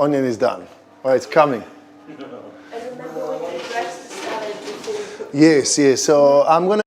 onion is done. Oh, it's coming. And remember, we can dress the salad before we cook. Yes, yes. So I'm gonna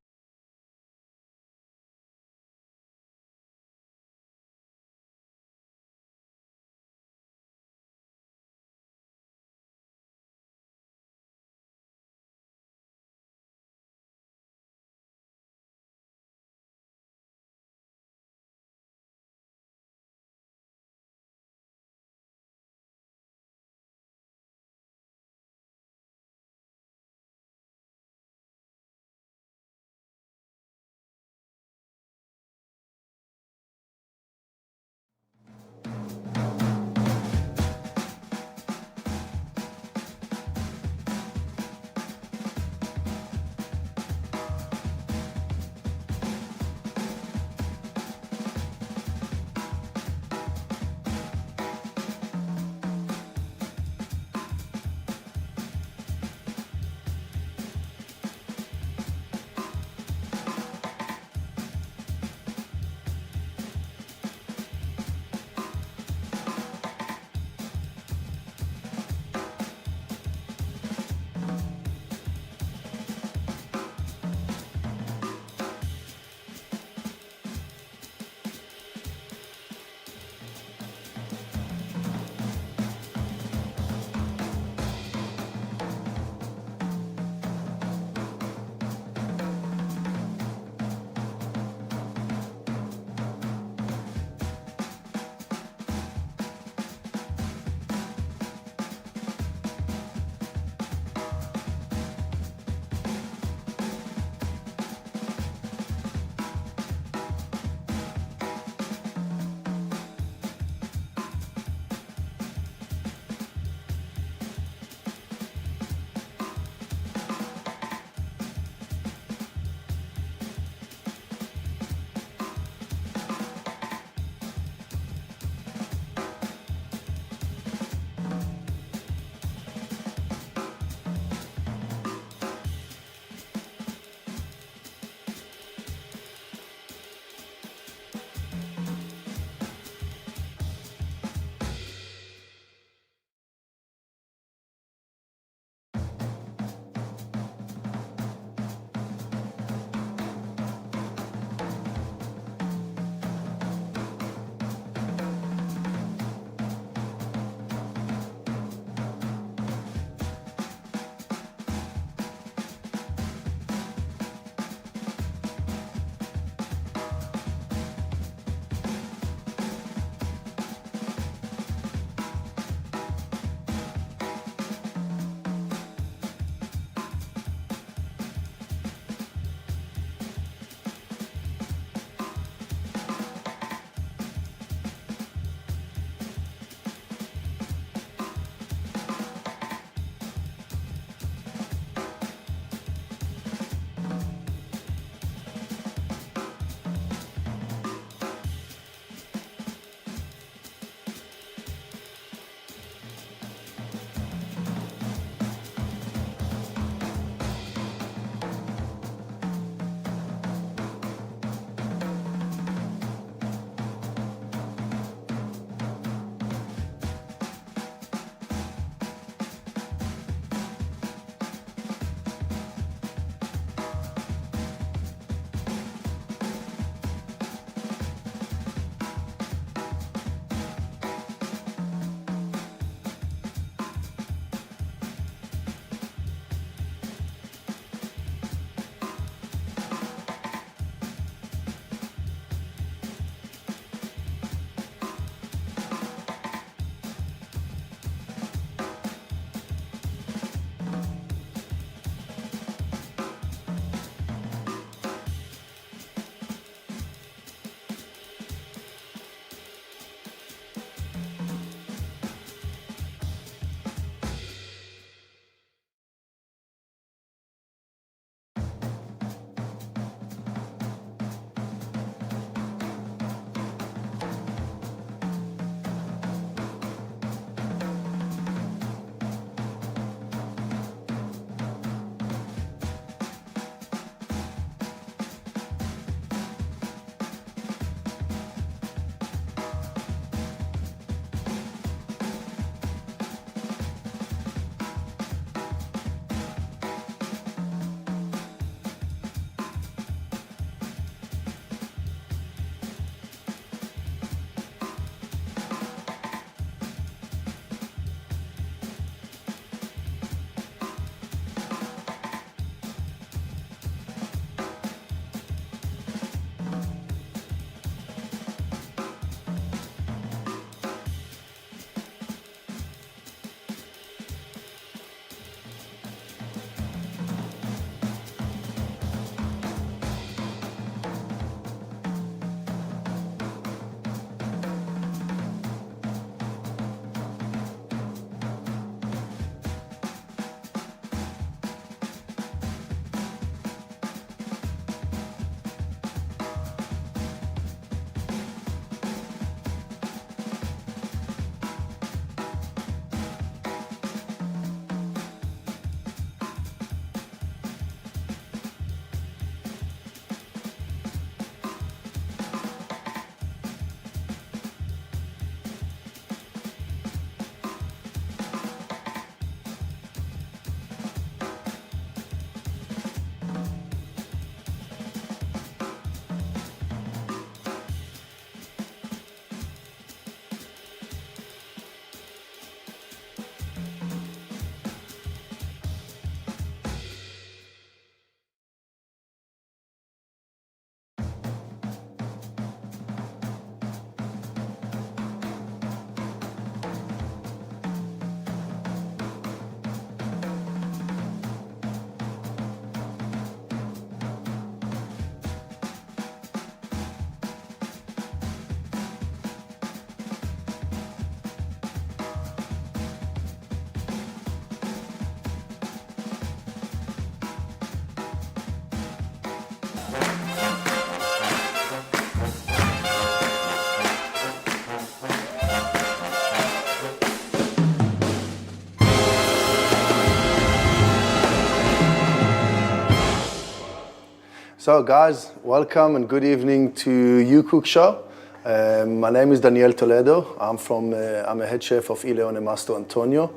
So guys, welcome and good evening to UCOOK show. My name is Daniel Toledo. I'm a head chef of Leone Mastro Antonio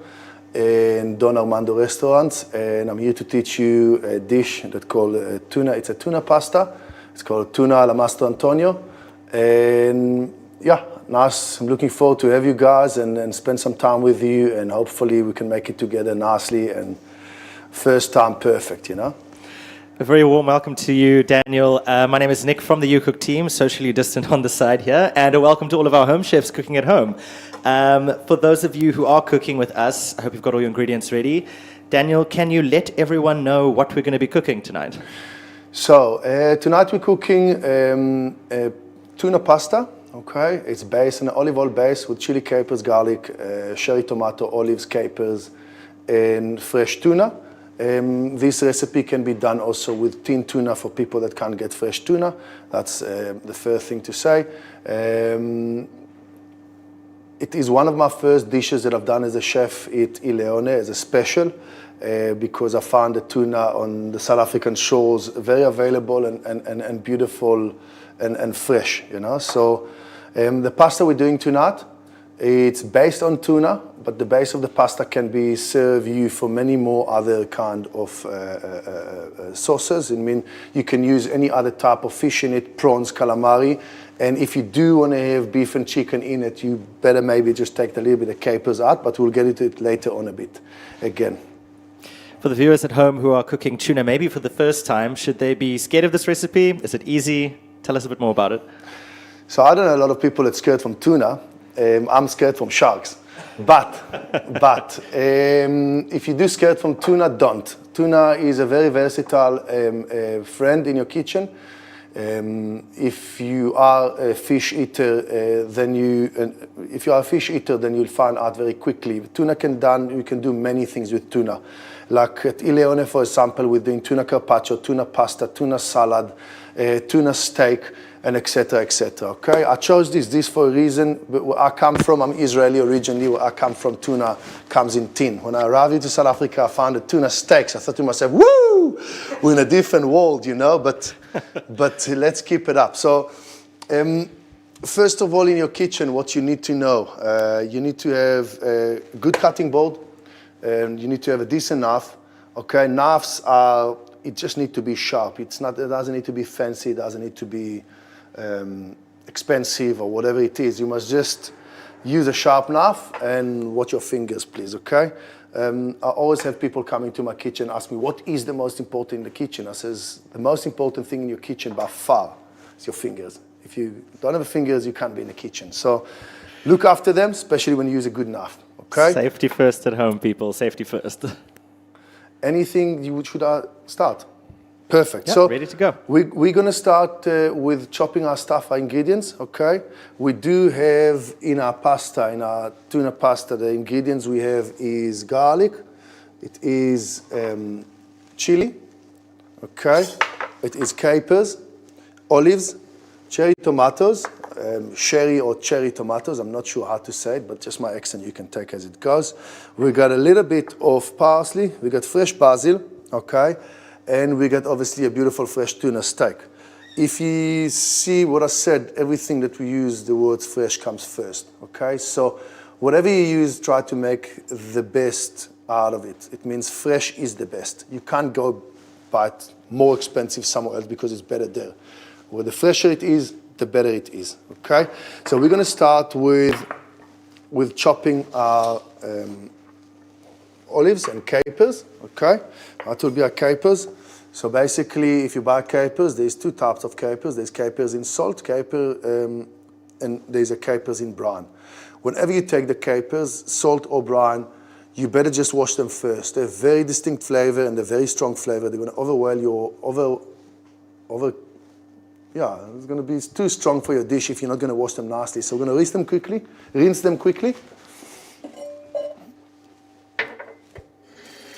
in Don Armando restaurants, and I'm here to teach you a dish that's called tuna. It's a tuna pasta. It's called tuna alla Mastro Antonio. And yeah, nice. I'm looking forward to have you guys and spend some time with you, and hopefully we can make it together nicely and first time perfect, you know? A very warm welcome to you, Daniel. My name is Nick from the UCOOK team, socially distant on the side here, and a welcome to all of our home chefs cooking at home. For those of you who are cooking with us, I hope you've got all your ingredients ready. Daniel, can you let everyone know what we're going to be cooking tonight? So, tonight we're cooking tuna pasta, okay? It's based on an olive oil base with chili, capers, garlic, cherry tomato, olives, capers, and fresh tuna. This recipe can be done also with tinned tuna for people that can't get fresh tuna. That's the first thing to say. It is one of my first dishes that I've done as a chef at Leone as a special because I found the tuna on the South African shores very available and beautiful and fresh, you know. So the pasta we're doing tonight, it's based on tuna, but the base of the pasta can be served you for many more other kind of sauces. I mean, you can use any other type of fish in it, prawns, calamari. And if you do want to have beef and chicken in it, you better maybe just take a little bit of capers out, but we'll get into it later on a bit again. For the viewers at home who are cooking tuna maybe for the first time, should they be scared of this recipe? Is it easy? Tell us a bit more about it. So I don't know a lot of people that scared from tuna. I'm scared from sharks. But if you do scared from tuna, don't. Tuna is a very versatile friend in your kitchen. If you are a fish eater, then you'll find out very quickly. Tuna you can do many things with tuna. Like at Leone, for example, we're doing tuna carpaccio, tuna pasta, tuna salad, tuna steak, and etc. Okay, I chose this for a reason. But where I come from, I'm Israeli originally. Where I come from, tuna comes in tin. When I arrived into South Africa, I found the tuna steaks. I thought to myself, "Woo, we're in a different world, you know." But let's keep it up. So, first of all, in your kitchen, what you need to know, you need to have a good cutting board, and you need to have a decent knife. Okay, knives are. It just need to be sharp. It doesn't need to be fancy. It doesn't need to be expensive or whatever it is. You must just use a sharp knife and watch your fingers, please, okay? I always have people coming to my kitchen ask me, what is the most important in the kitchen? I says, the most important thing in your kitchen by far is your fingers. If you don't have fingers, you can't be in the kitchen. So look after them, especially when you use a good knife, okay? Safety first at home, people. Safety first. Anything should I start? Perfect. Yeah, so ready to go. We're going to start with chopping our stuff, our ingredients, okay? We do have in our pasta, in our tuna pasta, the ingredients we have is garlic, it is chili, okay? It is capers, olives, cherry tomatoes, sherry or cherry tomatoes, I'm not sure how to say it, but just my accent you can take as it goes. We got a little bit of parsley, we got fresh basil, okay? And we got obviously a beautiful fresh tuna steak. If you see what I said, everything that we use, the words fresh comes first, okay? So whatever you use, try to make the best out of it. It means fresh is the best. You can't go buy it more expensive somewhere else because it's better there. Where the fresher it is, the better it is, okay? So we're gonna start with chopping our olives and capers, okay? That will be our capers. So basically, if you buy capers, there's two types of capers. There's capers in salt, and there's a capers in brine. Whenever you take the capers, salt or brine, you better just wash them first. They have very distinct flavor and a very strong flavor. They're going to overwhelm your it's going to be too strong for your dish if you're not going to wash them nicely. So we're going to rinse them quickly.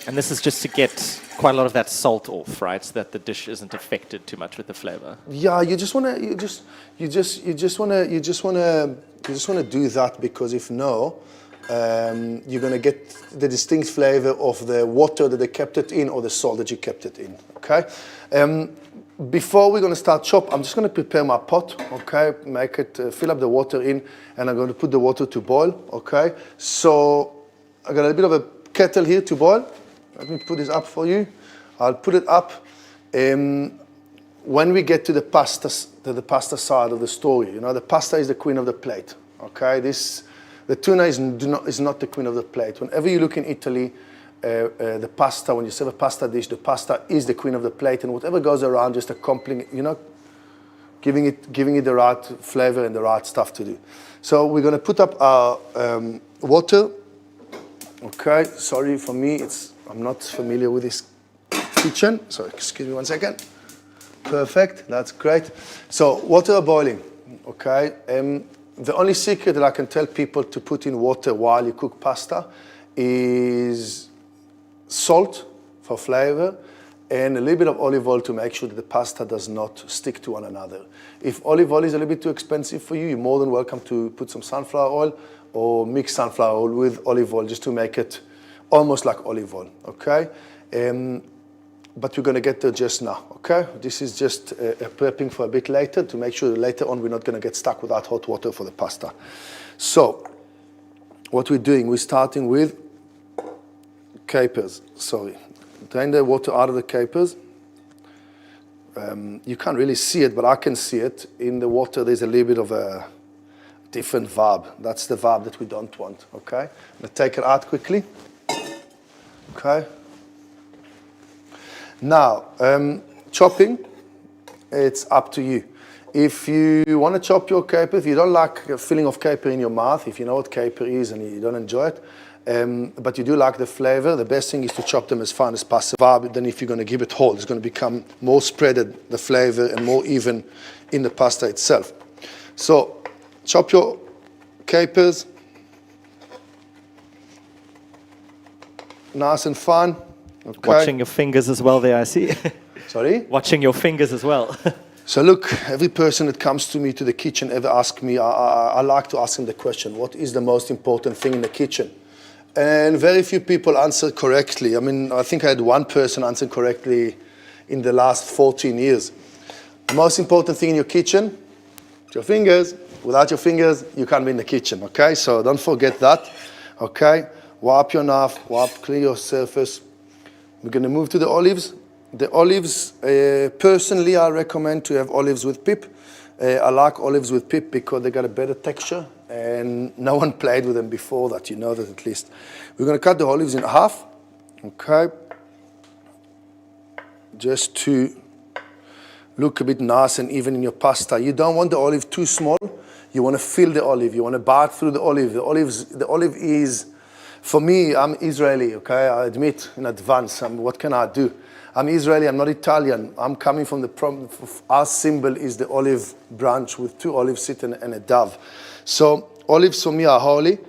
And this is just to get quite a lot of that salt off, right? So that the dish isn't affected too much with the flavor. Yeah, you just want to do that because if no, you're going to get the distinct flavor of the water that they kept it in or the salt that you kept it in. Okay. before we're going to start chop, I'm just going to prepare my pot, okay? Make it, fill up the water in, and I'm going to put the water to boil, okay? So I got a bit of a kettle here to boil. Let me put this up for you. I'll put it up. When we get to the pasta side of the story, you know, the pasta is the queen of the plate, okay? The tuna is not the queen of the plate. Whenever you look in Italy, the pasta, when you serve a pasta dish, the pasta is the queen of the plate, and whatever goes around, just accompanying, you know, giving it the right flavor and the right stuff to do. So we're going to put up our water. Okay, sorry for me, I'm not familiar with this kitchen, so excuse me one second. Perfect, that's great. So water boiling, okay. The only secret that I can tell people to put in water while you cook pasta is salt for flavor and a little bit of olive oil to make sure that the pasta does not stick to one another. If olive oil is a little bit too expensive for you, you're more than welcome to put some sunflower oil or mix sunflower oil with olive oil just to make it almost like olive oil, okay? But we're going to get there just now, okay? This is just prepping for a bit later to make sure that later on we're not going to get stuck without hot water for the pasta. So what we're doing, we're starting with capers, sorry. Drain the water out of the capers. You can't really see it, but I can see it. In the water, there's a little bit of a different vibe. That's the vibe that we don't want, okay? I'm going to take it out quickly. Okay. Now, chopping, it's up to you. If you want to chop your caper, if you don't like a feeling of caper in your mouth, if you know what caper is and you don't enjoy it, but you do like the flavor, the best thing is to chop them as fine as possible. Then if you're going to give it whole, it's going to become more spreaded, the flavor, and more even in the pasta itself. So chop your capers nice and fine. Okay. Watching your fingers as well there, I see. Sorry? Watching your fingers as well. So look, every person that comes to me to the kitchen ever asks me, I like to ask him the question, what is the most important thing in the kitchen? And very few people answer correctly. I mean, I think I had one person answer correctly in the last 14 years. The most important thing in your kitchen, your fingers. Without your fingers, you can't be in the kitchen, okay? So don't forget that, okay? Wipe your knife, clear your surface. We're going to move to the olives. The olives, personally, I recommend to have olives with pip. I like olives with pip because they got a better texture, and no one played with them before that, you know that at least. We're going to cut the olives in half, okay? Just to look a bit nice and even in your pasta. You don't want the olive too small. You want to fill the olive. You want to bite through the olive. The olive is, for me, I'm Israeli, okay? I admit in advance, what can I do? I'm Israeli, I'm not Italian. I'm coming from our symbol is the olive branch with two olives sitting and a dove. So olives for me are holy,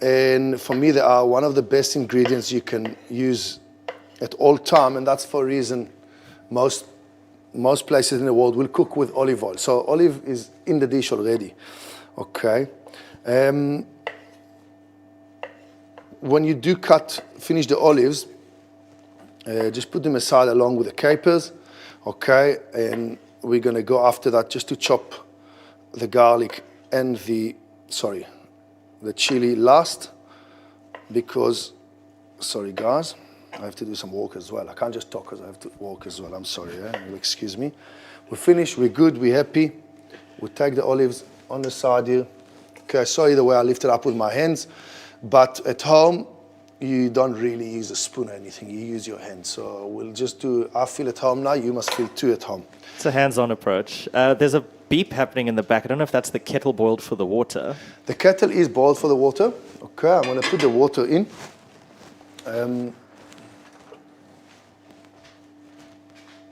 and for me they are one of the best ingredients you can use at all time, and that's for a reason most places in the world will cook with olive oil. So olive is in the dish already, okay? When you do finish the olives, just put them aside along with the capers, okay? And we're going to go after that just to chop the garlic and the chili last because, sorry guys, I have to do some work as well. I can't just talk because I have to work as well. I'm sorry, you'll excuse me. We're finished, we're good, we're happy. We'll take the olives on the side here. Okay, sorry the way I lift it up with my hands, but at home, you don't really use a spoon or anything, you use your hands. So we'll just do, I feel at home now, you must feel too at home. It's a hands-on approach. There's a beep happening in the back. I don't know if that's the kettle boiled for the water. The kettle is boiled for the water. Okay, I'm gonna put the water in.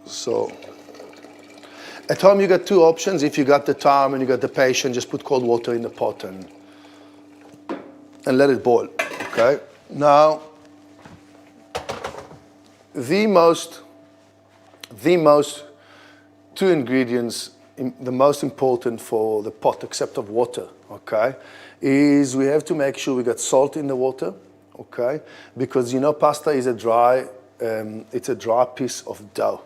So, at home you got two options. If you got the time and you got the patience, just put cold water in the pot and let it boil, okay? Now, the most two ingredients, the most important for the pot, except of water, okay, is we have to make sure we got salt in the water, okay, because you know pasta is it's a dry piece of dough.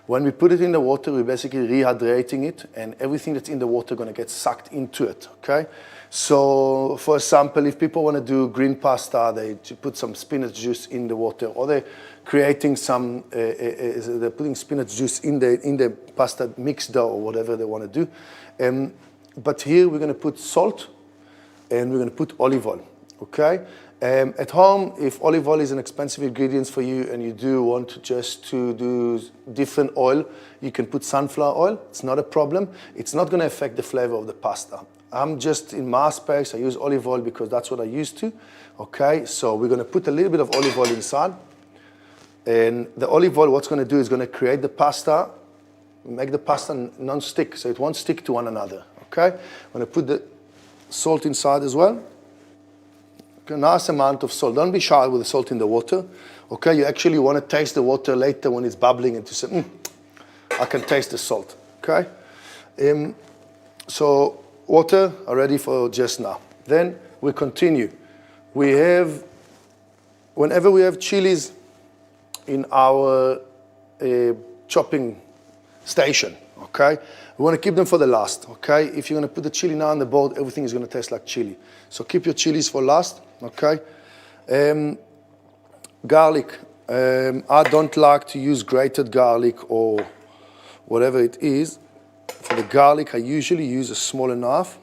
When we put it in the water, we're basically rehydrating it, and everything that's in the water going to get sucked into it, okay? So, for example, if people want to do green pasta, they put some spinach juice in the water, or they're creating some, they're putting spinach juice in the pasta mix dough, or whatever they want to do. But here we're going to put salt, and we're going to put olive oil, okay? At home, if olive oil is an expensive ingredient for you and you do want to do different oil, you can put sunflower oil. It's not a problem. It's not going to affect the flavor of the pasta. I'm just in my space. I use olive oil because that's what I used to, okay? So we're going to put a little bit of olive oil inside. And the olive oil, what's going to do is going to create the pasta, make the pasta non-stick, so it won't stick to one another, okay? I'm going to put the salt inside as well. A nice amount of salt. Don't be shy with the salt in the water. Okay, you actually want to taste the water later when it's bubbling and to say, I can taste the salt. Okay, so water are ready for just now. Then we continue. We have, whenever we have chilies in our chopping station, okay, we want to keep them for the last, okay? If you're going to put the chili now on the board, everything is going to taste like chili. So keep your chilies for last, okay? Garlic. I don't like to use grated garlic or whatever it is. For the garlic, I usually use a smaller knife.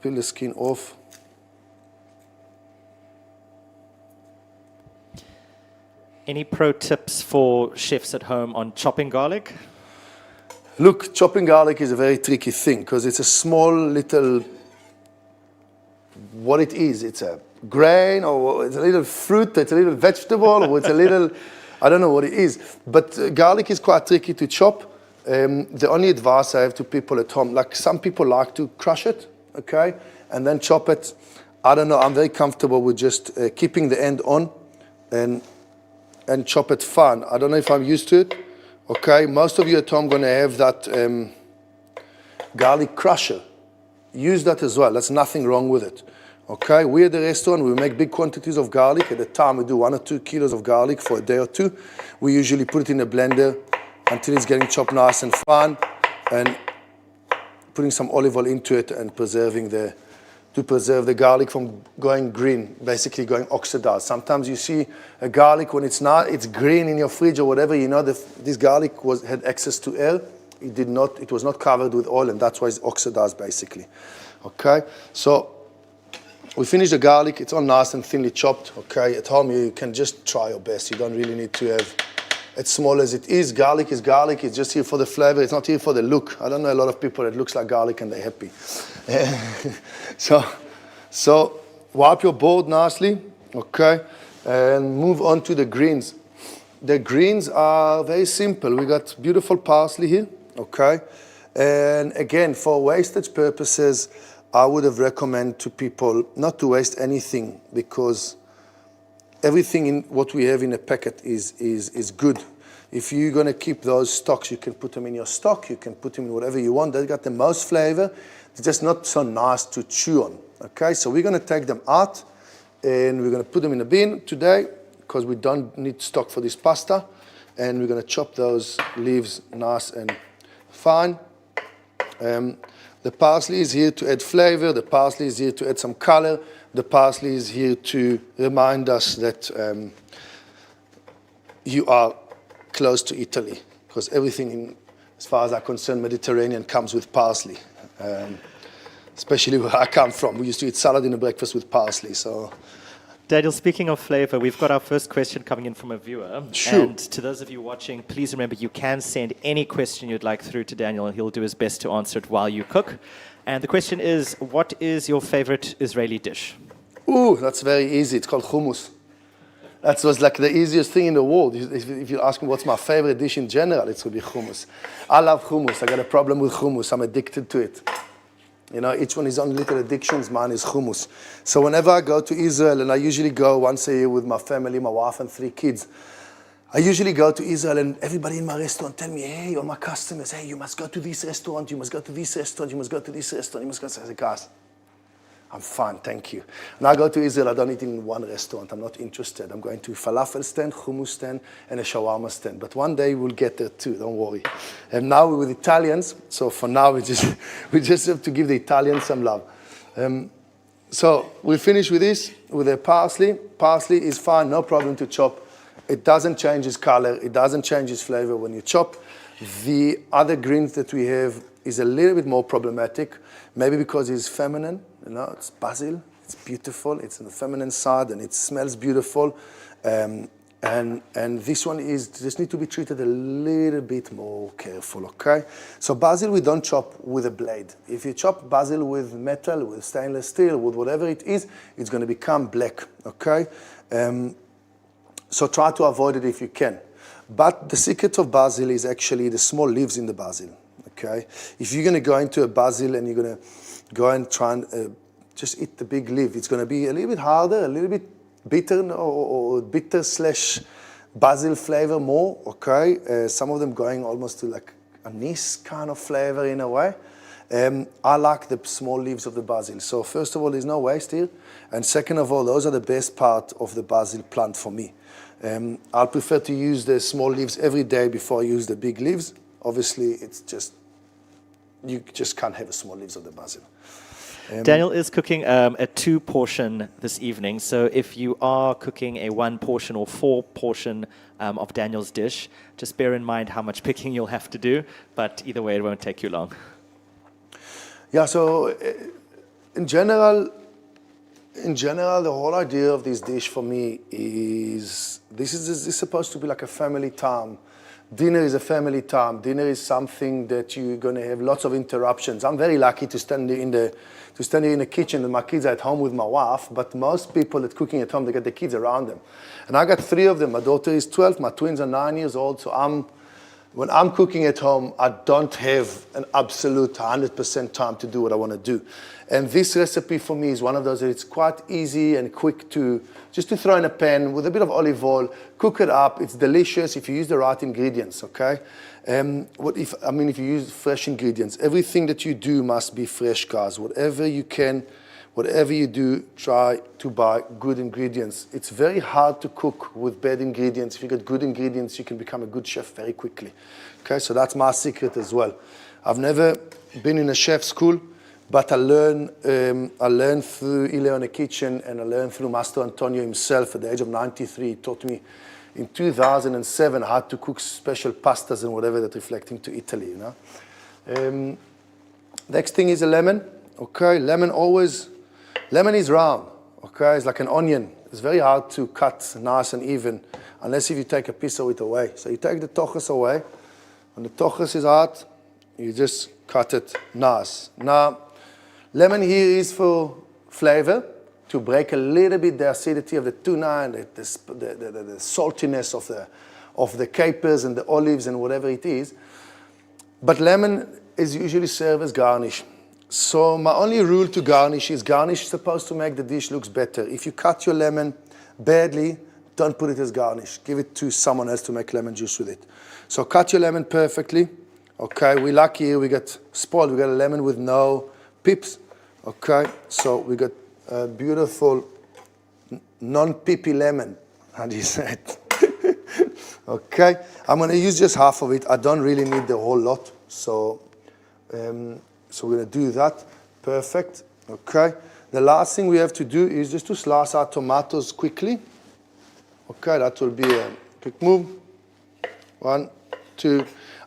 Peel the skin off. Any pro tips for chefs at home on chopping garlic? Look, chopping garlic is a very tricky thing because it's a small little, what it is, it's a grain or it's a little fruit, it's a little vegetable or it's a little, I don't know what it is. But garlic is quite tricky to chop. The only advice I have to people at home, like some people like to crush it, okay, and then chop it. I don't know, I'm very comfortable with just keeping the end on and chop it fine. I don't know if I'm used to it. Okay, most of you at home going to have that garlic crusher. Use that as well. There's nothing wrong with it. Okay, we at the restaurant, we make big quantities of garlic. At the time, we do 1 or 2 kilos of garlic for a day or two. We usually put it in a blender until it's getting chopped nice and fine, and putting some olive oil into it and to preserve the garlic from going green, basically going oxidized. Sometimes you see a garlic when it's green in your fridge or whatever, you know this garlic had access to air. It was not covered with oil, and that's why it's oxidized basically. Okay, so we finish the garlic. It's all nice and thinly chopped. Okay, at home you can just try your best. You don't really need to have as small as it is. Garlic is garlic. It's just here for the flavor. It's not here for the look. I don't know a lot of people that looks like garlic and they're happy. So wipe your board nicely, okay, and move on to the greens. The greens are very simple. We got beautiful parsley here, okay, and again, for wastage purposes, I would have recommended to people not to waste anything because everything in what we have in a packet is good. If you're going to keep those stocks, you can put them in your stock. You can put them in whatever you want. They got the most flavor. It's just not so nice to chew on. Okay, so we're going to take them out and we're going to put them in a bin today because we don't need stock for this pasta. And we're going to chop those leaves nice and fine. The parsley is here to add flavor. The parsley is here to add some color. The parsley is here to remind us that you are close to Italy because everything, as far as I'm concerned, Mediterranean comes with parsley. Especially where I come from. We used to eat salad in the breakfast with parsley. So, Daniel, speaking of flavor, we've got our first question coming in from a viewer. Sure. And to those of you watching, please remember you can send any question you'd like through to Daniel, and he'll do his best to answer it while you cook. And the question is, what is your favorite Israeli dish? Ooh, that's very easy. It's called hummus. That was like the easiest thing in the world. If you ask me what's my favorite dish in general, it would be hummus. I love hummus. I got a problem with hummus. I'm addicted to it. You know, each one is on little addictions. Mine is hummus. So whenever I go to Israel, and I usually go once a year with my family, my wife and 3 kids, I usually go to Israel and everybody in my restaurant tell me, hey, all my customers, hey, you must go to this restaurant, you must go to this restaurant, you must go to this restaurant, you must go to this. I say, guys, I'm fine, thank you. When I go to Israel, I don't eat in one restaurant. I'm not interested. I'm going to falafel stand, hummus stand, and a shawarma stand. But one day we'll get there too, don't worry. And now we're with Italians, so for now we just have to give the Italians some love. So we finish with this, with the parsley. Parsley is fine, no problem to chop. It doesn't change its color, it doesn't change its flavor when you chop. The other greens that we have is a little bit more problematic, maybe because it's feminine, it's basil, it's beautiful, it's on the feminine side and it smells beautiful. And this one is just need to be treated a little bit more careful, okay? So basil we don't chop with a blade. If you chop basil with metal, with stainless steel, with whatever it is, it's gonna become black, okay? So try to avoid it if you can. But the secret of basil is actually the small leaves in the basil, okay? If you're gonna go into a basil and you're gonna go and try and just eat the big leaf, it's gonna be a little bit harder, a little bit bitter or bitter slash basil flavor more, okay? Some of them going almost to like anise kind of flavor in a way. I like the small leaves of the basil. So first of all, there's no waste here. And second of all, those are the best part of the basil plant for me. I'll prefer to use the small leaves every day before I use the big leaves. Obviously, it's just, you just can't have the small leaves of the basil. Daniel is cooking a 2-portion this evening. So if you are cooking a 1-portion or 4-portion of Daniel's dish, just bear in mind how much picking you'll have to do. But either way, it won't take you long. Yeah, so in general, the whole idea of this dish for me is this is supposed to be like a family time. Dinner is a family time. Dinner is something that you're going to have lots of interruptions. I'm very lucky to stand in the kitchen and my kids are at home with my wife, but most people that cooking at home, they get the kids around them. And I got 3 of them. My daughter is 12, my twins are 9 years old, so when I'm cooking at home, I don't have an absolute 100% time to do what I want to do. And this recipe for me is one of those that it's quite easy and quick to just to throw in a pan with a bit of olive oil, cook it up. It's delicious if you use the right ingredients, okay? If you use fresh ingredients, everything that you do must be fresh, guys. Whatever you can, whatever you do, try to buy good ingredients. It's very hard to cook with bad ingredients. If you get good ingredients, you can become a good chef very quickly. Okay, so that's my secret as well. I've never been in a chef school, but I learned through Leone kitchen and I learned through Master Antonio himself at the age of 93. He taught me in 2007 how to cook special pastas and whatever that reflecting to Italy, you know. Next thing is a lemon. Okay, lemon is round, okay? It's like an onion. It's very hard to cut nice and even unless if you take a piece of it away. So you take the tochus away. When the tochus is hard, you just cut it nice. Now, lemon here is for flavor, to break a little bit the acidity of the tuna and the saltiness of the capers and the olives and whatever it is. But lemon is usually served as garnish. So my only rule to garnish is garnish is supposed to make the dish looks better. If you cut your lemon badly, don't put it as garnish. Give it to someone else to make lemon juice with it. So cut your lemon perfectly. Okay, we're lucky here, we got spoiled. We got a lemon with no pips. Okay, so we got a beautiful non-pippy lemon. How do you say it? Okay, I'm gonna use just half of it. I don't really need the whole lot. So we're going to do that. Perfect. Okay. The last thing we have to do is just to slice our tomatoes quickly. Okay, that will be a quick move. 1, 2.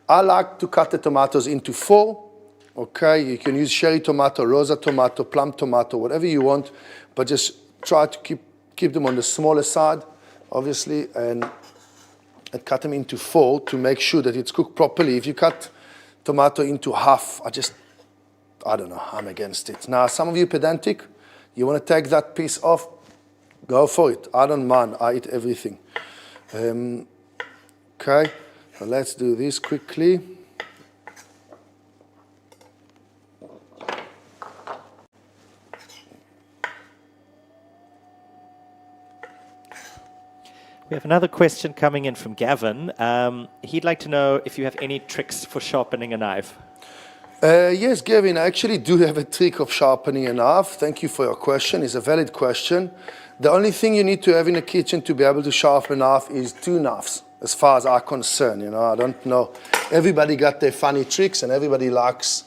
I like to cut the tomatoes into 4. Okay, you can use cherry tomato, rosa tomato, plum tomato, whatever you want, but just try to keep them on the smaller side, obviously, and cut them into 4 to make sure that it's cooked properly. If you cut tomato into half, I don't know, I'm against it. Now, some of you pedantic, you want to take that piece off, go for it. I don't mind, I eat everything. Okay, so let's do this quickly. We have another question coming in from Gavin. He'd like to know if you have any tricks for sharpening a knife. Yes, Gavin, I actually do have a trick of sharpening a knife. Thank you for your question. It's a valid question. The only thing you need to have in the kitchen to be able to sharpen a knife is two knives, as far as I'm concerned. You know, I don't know. Everybody got their funny tricks, and everybody likes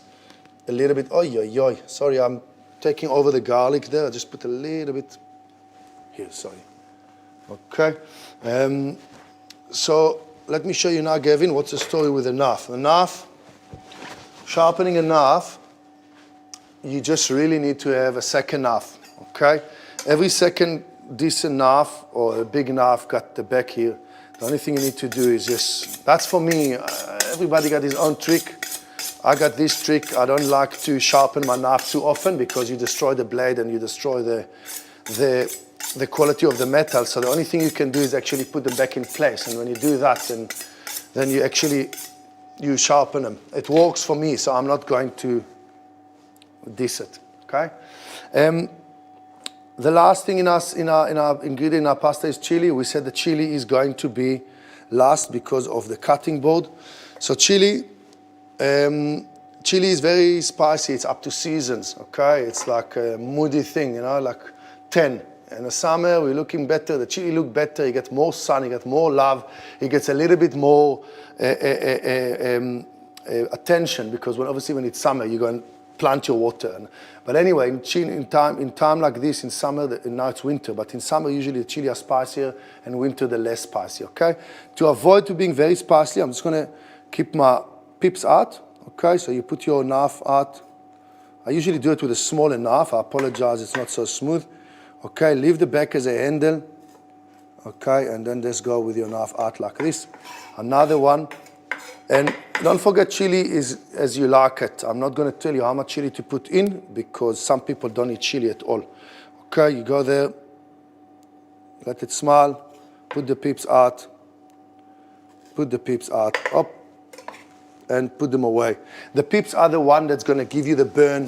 a little bit. Oi, oi, oi. Sorry, I'm taking over the garlic there. I just put a little bit here. Sorry. Okay. So let me show you now, Gavin, what's the story with the knife. The knife. Sharpening a knife, you just really need to have a second knife, okay? Every second decent knife or a big knife got the back here. The only thing you need to do is just, that's for me, everybody got his own trick. I got this trick. I don't like to sharpen my knife too often because you destroy the blade and you destroy the quality of the metal. So the only thing you can do is actually put them back in place. And when you do that, then you actually, you sharpen them. It works for me, so I'm not going to diss it, okay? The last thing in our ingredient in our pasta is chili. We said the chili is going to be last because of the cutting board. So chili is very spicy. It's up to seasons, okay? It's like a moody thing, you know, like 10. In the summer, we're looking better. The chili look better. You get more sun. You get more love. It gets a little bit more attention because obviously when it's summer, you go and plant your water. But anyway, in time like this, in summer, now it's winter, but in summer usually the chili are spicier, and winter they're less spicy. Okay. To avoid to being very spicy, I'm just gonna keep my pips out. Okay. So you put your knife out. I usually do it with a smaller knife. I apologize, it's not so smooth. Okay, leave the back as a handle. Okay, and then just go with your knife out like this. Another one. And don't forget, chili is as you like it. I'm not going to tell you how much chili to put in because some people don't eat chili at all. Okay, you go there, let it smile, put the pips out, up, and put them away. The pips are the one that's going to give you the burn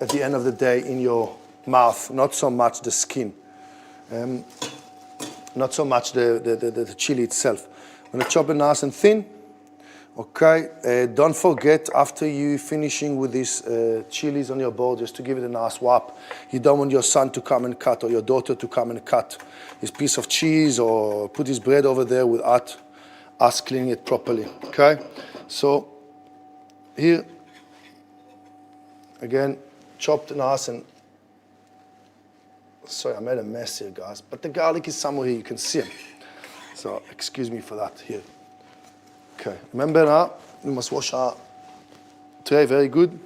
at the end of the day in your mouth, not so much the skin, not so much the chili itself. I'm going to chop it nice and thin. Okay, don't forget after you finishing with these chilies on your bowl, just to give it a nice wipe. You don't want your son to come and cut or your daughter to come and cut his piece of cheese or put his bread over there without us cleaning it properly. Okay, so here again, chopped nice and. Sorry, I made a mess here, guys. But the garlic is somewhere here. You can see it. So excuse me for that here. Okay. Remember now, we must wash our tray very good.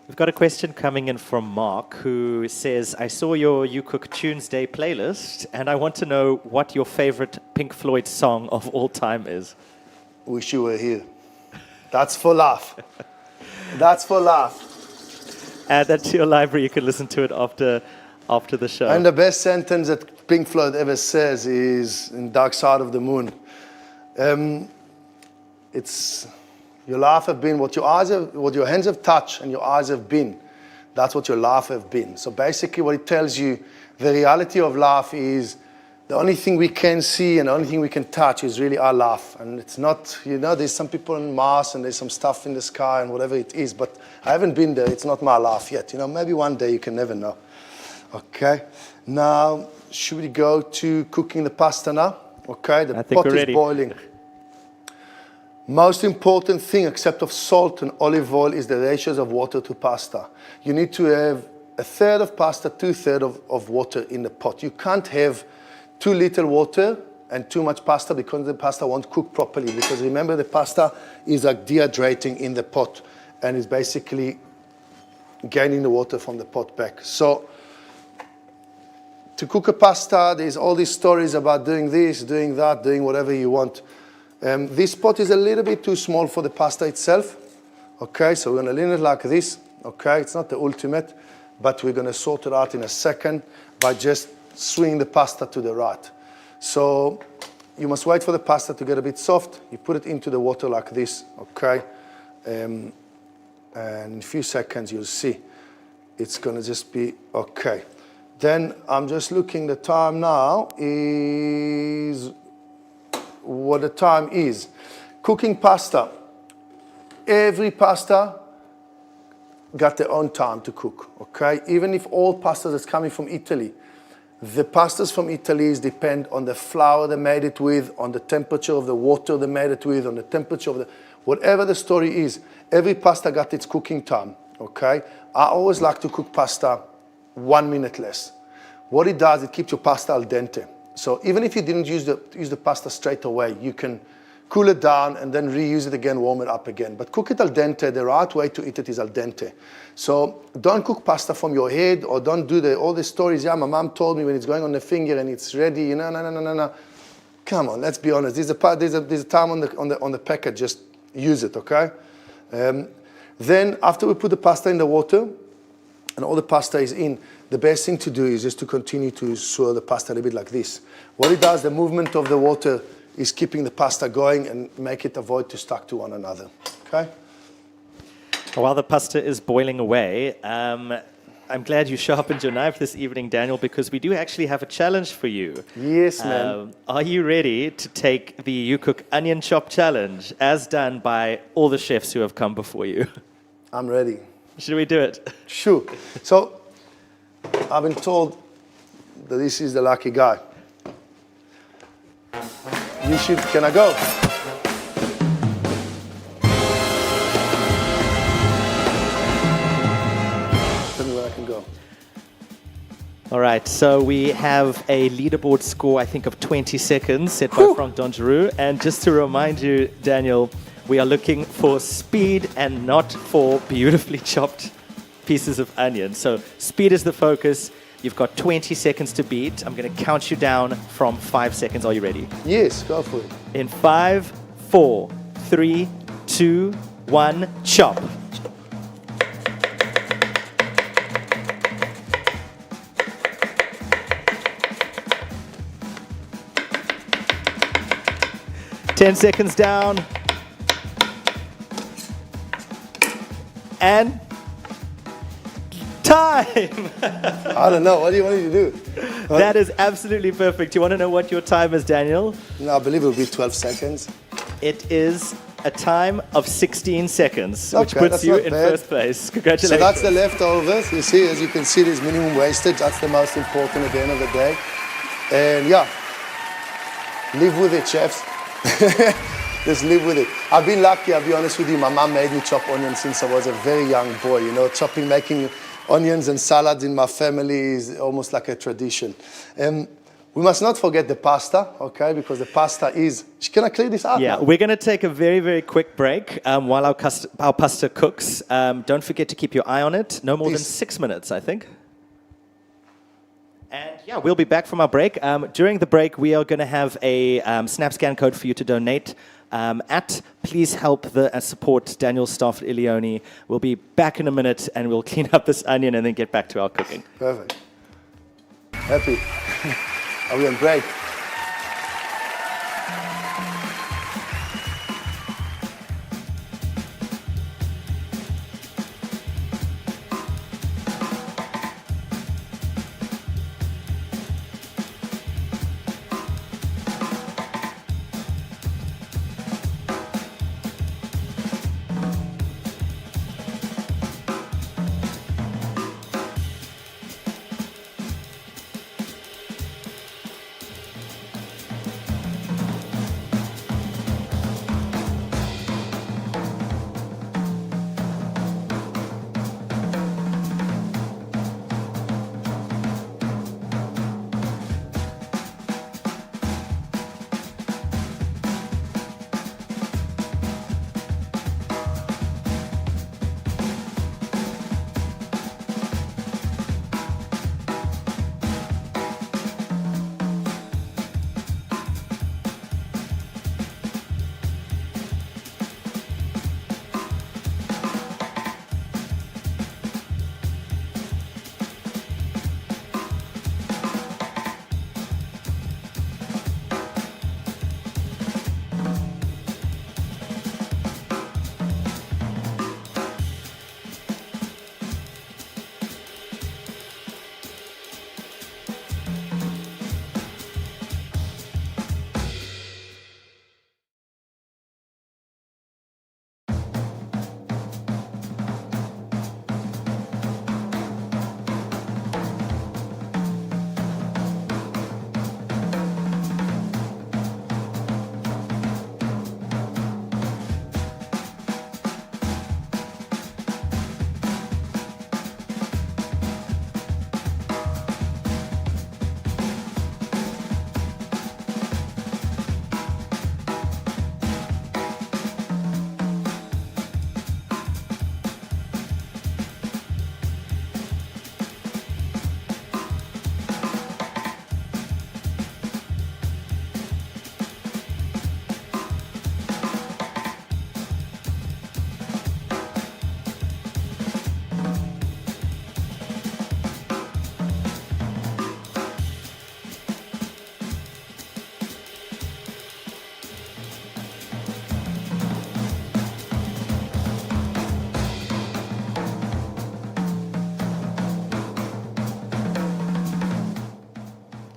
We've got a question coming in from Mark who says, I saw your UCOOK Tuesday playlist and I want to know what your favorite Pink Floyd song of all time is. Wish you were here. That's for laugh. That's for laugh. Add that to your library. You can listen to it after the show. And the best sentence that Pink Floyd ever says is in Dark Side of the Moon. It's your life have been what your hands have touched and your eyes have been. That's what your life have been. So basically, what it tells you, the reality of life is the only thing we can see and the only thing we can touch is really our life. And it's not, you know, there's some people on Mars and there's some stuff in the sky and whatever it is, but I haven't been there. It's not my life yet. You know, maybe one day, you can never know. Okay. Now, should we go to cooking the pasta now? Okay, the pot is boiling. Most important thing, except of salt and olive oil, is the ratios of water to pasta. You need to have a third of pasta, 2/3 of water in the pot. You can't have too little water and too much pasta because the pasta won't cook properly. Because remember, the pasta is like dehydrating in the pot and is basically gaining the water from the pot back. So to cook a pasta, there's all these stories about doing this, doing that, doing whatever you want. This pot is a little bit too small for the pasta itself. Okay, so we're going to lean it like this. Okay, it's not the ultimate, but we're going to sort it out in a second by just swinging the pasta to the right. So you must wait for the pasta to get a bit soft. You put it into the water like this. Okay, and in a few seconds you'll see it's going to just be okay. Then I'm just looking, the time now is what the time is. Cooking pasta, every pasta got their own time to cook, okay? Even if all pasta that's coming from Italy, the pastas from Italy depend on the flour they made it with, on the temperature of the water they made it with, on the temperature of the, whatever the story is, every pasta got its cooking time, okay? I always like to cook pasta 1 minute less. What it does, it keeps your pasta al dente. So even if you didn't use the pasta straight away, you can cool it down and then reuse it again, warm it up again. But cook it al dente. The right way to eat it is al dente. So don't cook pasta from your head, or don't do all the stories. Yeah, my mom told me when it's going on the finger and it's ready. You know, no. Come on, let's be honest. There's a time on the packet. Just use it, okay? Then after we put the pasta in the water and all the pasta is in, the best thing to do is just to continue to swirl the pasta a little bit like this. What it does, the movement of the water is keeping the pasta going and make it avoid to stuck to one another, okay? While the pasta is boiling away, I'm glad you sharpened your knife this evening, Daniel, because we do actually have a challenge for you. Yes, man. Are you ready to take the UCOOK Onion Chop Challenge, as done by all the chefs who have come before you? I'm ready. Should we do it? Sure. So, I've been told that this is the lucky guy. You should, can I go? Tell me where I can go. All right, so we have a leaderboard score, I think, of 20 seconds set by Frank Dongeroux. And just to remind you, Daniel, we are looking for speed and not for beautifully chopped pieces of onion. So speed is the focus. You've got 20 seconds to beat. I'm going to count you down from 5 seconds. Are you ready? Yes, go for it. In 5, 4, 3, 2, 1, chop. Ten seconds down. And time! I don't know. What do you want me to do? That is absolutely perfect. You want to know what your time is, Daniel? No, I believe it will be 12 seconds. It is a time of 16 seconds, which Okay, puts that's you not in bad. first place. Congratulations. So that's the leftovers. You see, as you can see, there's minimum wastage. That's the most important at the end of the day. And yeah, live with it, chefs. Just live with it. I've been lucky, I'll be honest with you. My mom made me chop onions since I was a very young boy. You know, making onions and salads in my family is almost like a tradition. We must not forget the pasta, okay? Because the pasta is... Can I clear this out? Yeah, now? we're going to take a very, very quick break while our pasta cooks. Don't forget to keep your eye on it. No more than 6 minutes, I think. And yeah, we'll be back from our break. During the break, we are going to have a SnapScan code for you to donate Please help support Daniel's staff at Leone. We'll be back in a minute and we'll clean up this onion and then get back to our cooking. Perfect. Happy. Are we on break?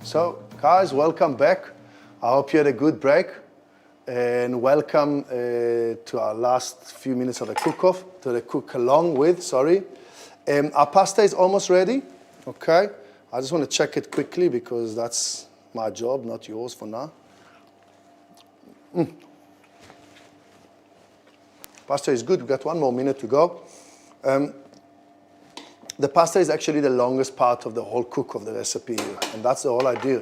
So, guys, welcome back. I hope you had a good break. And welcome to our last few minutes of the cook-off, to the cook-along with, sorry. Our pasta is almost ready, okay? I just want to check it quickly because that's my job, not yours for now. Pasta is good. We've got 1 more minute to go. The pasta is actually the longest part of the whole cook of the recipe here, and that's the whole idea.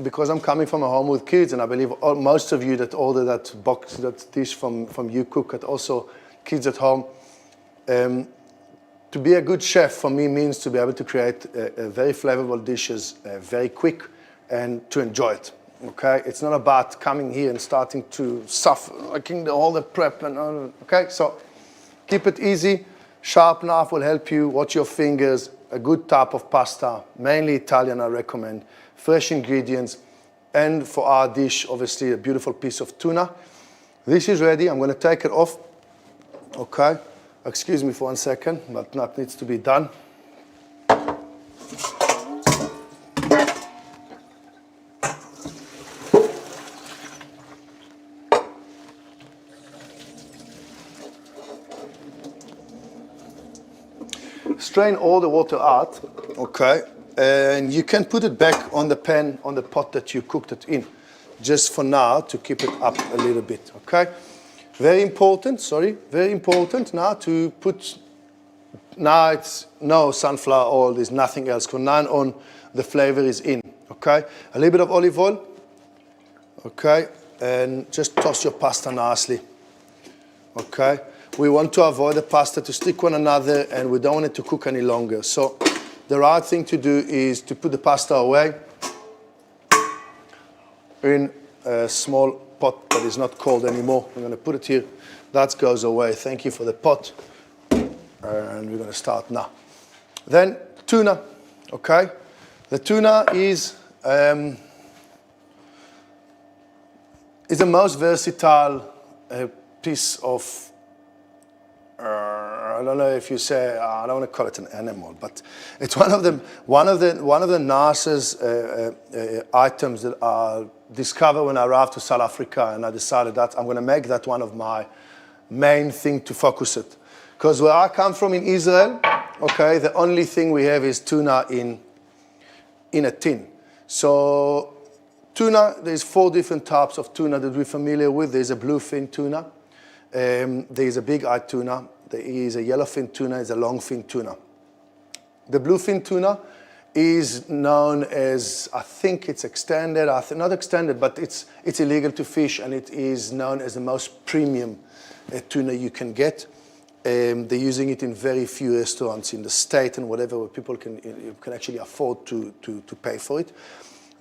Because I'm coming from a home with kids, and I believe most of you that order that box, that dish from UCOOK, and also kids at home, to be a good chef for me means to be able to create very flavorful dishes very quick and to enjoy it. Okay, it's not about coming here and starting to suffer, making all the prep and all. Okay, so keep it easy. Sharp knife will help you. Watch your fingers. A good type of pasta, mainly Italian, I recommend. Fresh ingredients, and for our dish, obviously a beautiful piece of tuna. This is ready. I'm going to take it off. Okay, excuse me for 1 second, but that needs to be done. Strain all the water out, okay, and you can put it back on the pan, on the pot that you cooked it in, just for now to keep it up a little bit, okay? Very important now to put, now it's no sunflower oil, there's nothing else, because now on the flavor is in, okay? A little bit of olive oil, okay, and just toss your pasta nicely, okay? We want to avoid the pasta to stick one another, and we don't want it to cook any longer. So the right thing to do is to put the pasta away in a small pot that is not cold anymore. I'm going to put it here. That goes away. Thank you for the pot. And we're going to start now. Then tuna, okay? The tuna is the most versatile piece of I don't know if you say, I don't want to call it an animal, but it's one of the nicest items that I discovered when I arrived to South Africa, and I decided that I'm going to make that one of my main thing to focus it. Because where I come from in Israel, okay, the only thing we have is tuna in a tin. So tuna, there's 4 different types of tuna that we're familiar with. There's a bluefin tuna. There is a big-eyed tuna. There is a yellowfin tuna. There's a longfin tuna. The bluefin tuna is known as, I think it's extended, not extended, but it's illegal to fish, and it is known as the most premium tuna you can get. They're using it in very few restaurants in the state and whatever, where people can actually afford to pay for it.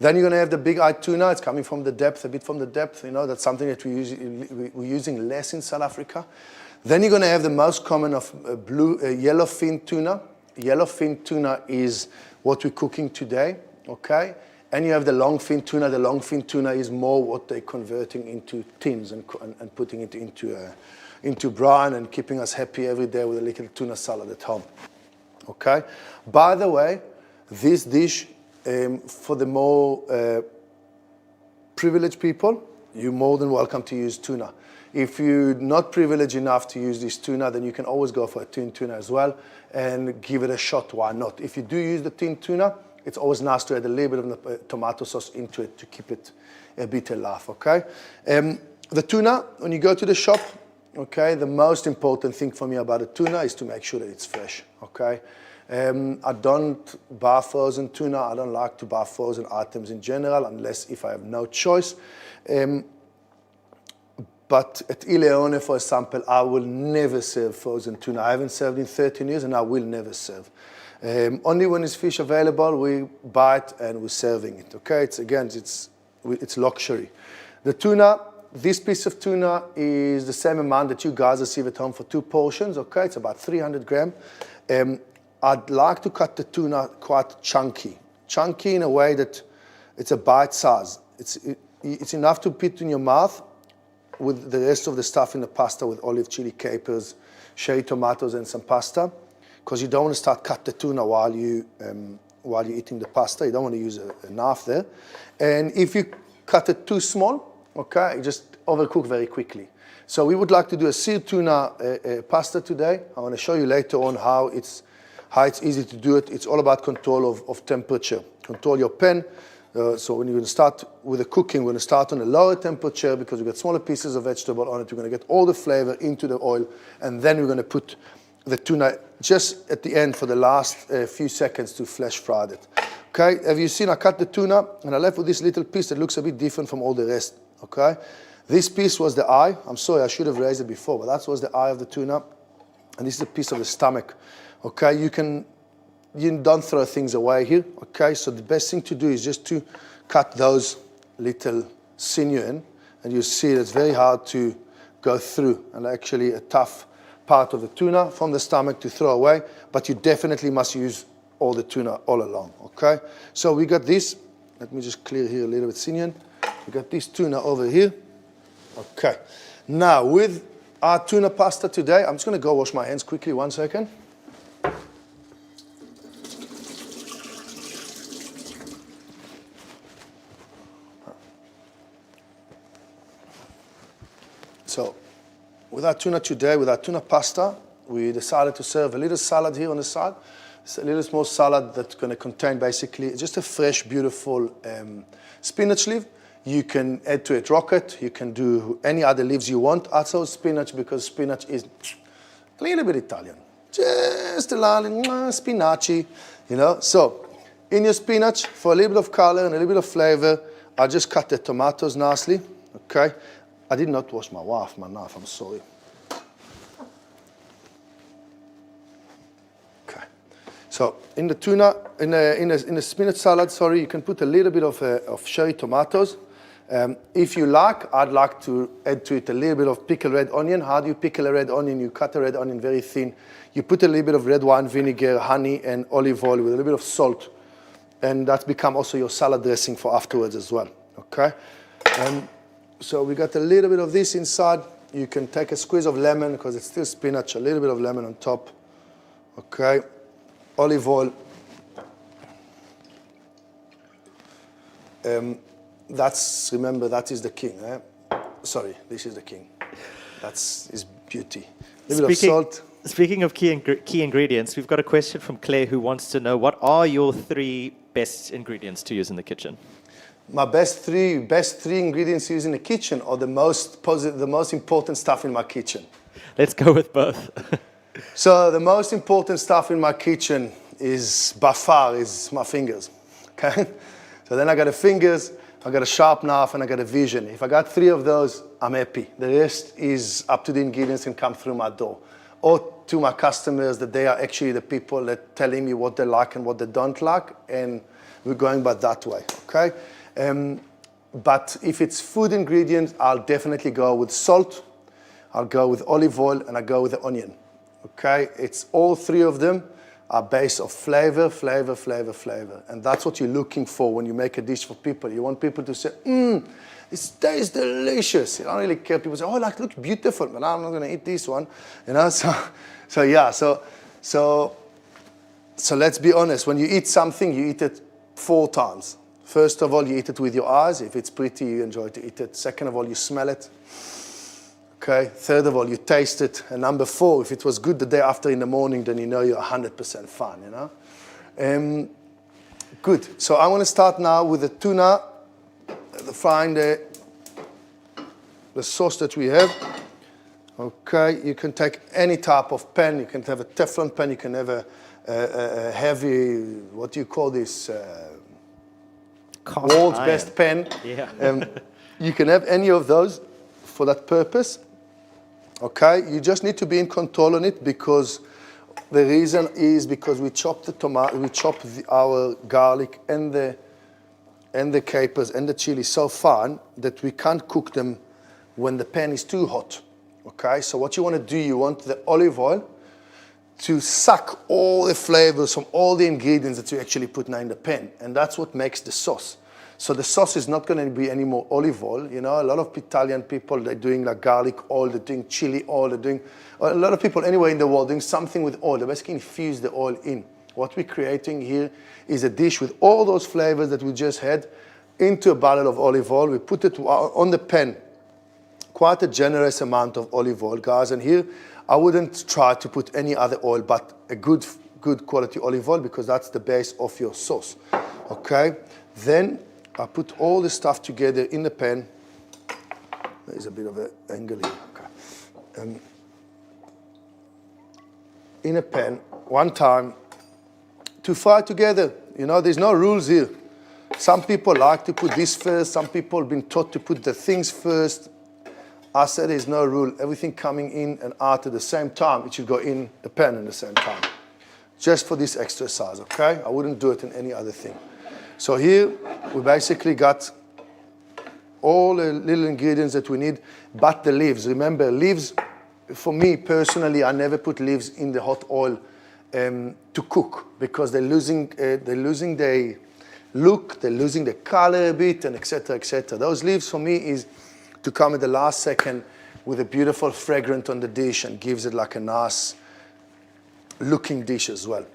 Then you're going to have the big-eyed tuna. It's coming from the depth, a bit from the depth. You know, that's something that we're using less in South Africa. Then you're going to have the most common of yellowfin tuna. Yellowfin tuna is what we're cooking today, okay? And you have the longfin tuna. The longfin tuna is more what they're converting into tins and putting it into brine and keeping us happy every day with a little tuna salad at home, okay? By the way, this dish, for the more privileged people, you're more than welcome to use tuna. If you're not privileged enough to use this tuna, then you can always go for a tin tuna as well and give it a shot. Why not? If you do use the tin tuna, it's always nice to add a little bit of the tomato sauce into it to keep it a bit alive, okay? The tuna, when you go to the shop, okay, the most important thing for me about a tuna is to make sure that it's fresh, okay? I don't buy frozen tuna. I don't like to buy frozen items in general, unless if I have no choice. But at Leone, for example, I will never serve frozen tuna. I haven't served in 13 years, and I will never serve. Only when it's fish available, we buy it and we're serving it. Okay, it's luxury. The tuna, this piece of tuna is the same amount that you guys receive at home for 2 portions. Okay, it's about 300 grams. I'd like to cut the tuna quite chunky in a way that it's a bite size. It's enough to put in your mouth with the rest of the stuff in the pasta with olive, chili, capers, cherry tomatoes, and some pasta, because you don't want to start cut the tuna while while you're eating the pasta. You don't want to use a knife there. And if you cut it too small, okay, it just overcook very quickly. So we would like to do a seared tuna pasta today. I want to show you later on how it's easy to do it. It's all about control of temperature. Control your pan. So when you're going to start with the cooking, we're going to start on a lower temperature because we've got smaller pieces of vegetable on it. We're going to get all the flavor into the oil, and then we're going to put the tuna just at the end for the last few seconds to flash fry it. Okay, have you seen I cut the tuna and I left with this little piece that looks a bit different from all the rest, okay? This piece was the eye. I'm sorry, I should have raised it before, but that was the eye of the tuna. And this is a piece of the stomach, okay? You don't throw things away here, okay? So the best thing to do is just to cut those little sinew in, and you see it's very hard to go through, and actually a tough part of the tuna from the stomach to throw away, but you definitely must use all the tuna all along, okay? So we got this. Let me just clear here a little bit sinew. We got this tuna over here. Okay, now with our tuna pasta today, I'm just going to go wash my hands quickly, 1 second. So with our tuna today, with our tuna pasta, we decided to serve a little salad here on the side. It's a little small salad that's going to contain basically just a fresh, beautiful spinach leaf. You can add to it rocket. You can do any other leaves you want. Also spinach, because spinach is a little bit Italian. Just a little spinachy, you know. So in your spinach, for a little bit of color and a little bit of flavor, I just cut the tomatoes nicely, okay? I did not wash my knife, I'm sorry. Okay. So in the tuna, in the spinach salad, sorry, you can put a little bit of cherry tomatoes. If you like, I'd like to add to it a little bit of pickled red onion. How do you pickle a red onion? You cut a red onion very thin. You put a little bit of red wine vinegar, honey, and olive oil with a little bit of salt. And that's become also your salad dressing for afterwards as well, okay? So we got a little bit of this inside. You can take a squeeze of lemon, because it's still spinach, a little bit of lemon on top, okay? Olive oil. Remember, that is the king, eh? Sorry, this is the king. That's his beauty. A little bit of salt. Speaking of key ingredients, we've got a question from Claire who wants to know, what are your 3 best ingredients to use in the kitchen? My best three ingredients used in the kitchen, or the most important stuff in my kitchen? Let's go with both. So the most important stuff in my kitchen is, by far, is my fingers, okay? So then I got the fingers, I got a sharp knife, and I got a vision. If I got 3 of those, I'm happy. The rest is up to the ingredients and come through my door. Or to my customers, that they are actually the people that telling me what they like and what they don't like, and we're going by that way, okay? But if it's food ingredients, I'll definitely go with salt, I'll go with olive oil, and I go with the onion, okay? It's all 3 of them are based of flavor, flavor, flavor, flavor. And that's what you're looking for when you make a dish for people. You want people to say, this tastes delicious. You don't really care. People say, oh, it looks beautiful, but I'm not going to eat this one. You know, so let's be honest. When you eat something, you eat it 4 times. First of all, you eat it with your eyes. If it's pretty, you enjoy to eat it. Second of all, you smell it. Okay. Third of all, you taste it. And number 4, if it was good the day after in the morning, then you know you're 100% fine, you know. Good. So I want to start now with the tuna, frying the sauce that we have. Okay. You can take any type of pan. You can have a Teflon pan. You can have a heavy, what do you call this? World's best pan. Yeah. You can have any of those for that purpose. Okay, you just need to be in control on it, because the reason is because we chop the tomato, we chop our garlic and the capers and the chili so fine that we can't cook them when the pan is too hot. Okay, so what you want to do, you want the olive oil to suck all the flavors from all the ingredients that you actually put now in the pan, and that's what makes the sauce. So the sauce is not going to be any more olive oil. You know, a lot of Italian people, they're doing like garlic oil, they're doing chili oil, they're doing, a lot of people anywhere in the world doing something with oil. They basically infuse the oil in. What we're creating here is a dish with all those flavors that we just had into a barrel of olive oil. We put it on the pan, quite a generous amount of olive oil, guys. And here, I wouldn't try to put any other oil but a good quality olive oil, because that's the base of your sauce, okay? Then I put all this stuff together in the pan. There's a bit of an angle here, okay. In a pan, one time, to fry together. You know, there's no rules here. Some people like to put this first, some people have been taught to put the things first. I said there's no rule. Everything coming in and out at the same time, it should go in the pan at the same time. Just for this exercise, okay? I wouldn't do it in any other thing. So here, we basically got all the little ingredients that we need, but the leaves. Remember, leaves, for me personally, I never put leaves in the hot oil to cook, because they're losing their look, they're losing the color a bit, and etc., etc. Those leaves for me is to come at the last second with a beautiful fragrance on the dish and gives it like a nice looking dish as well.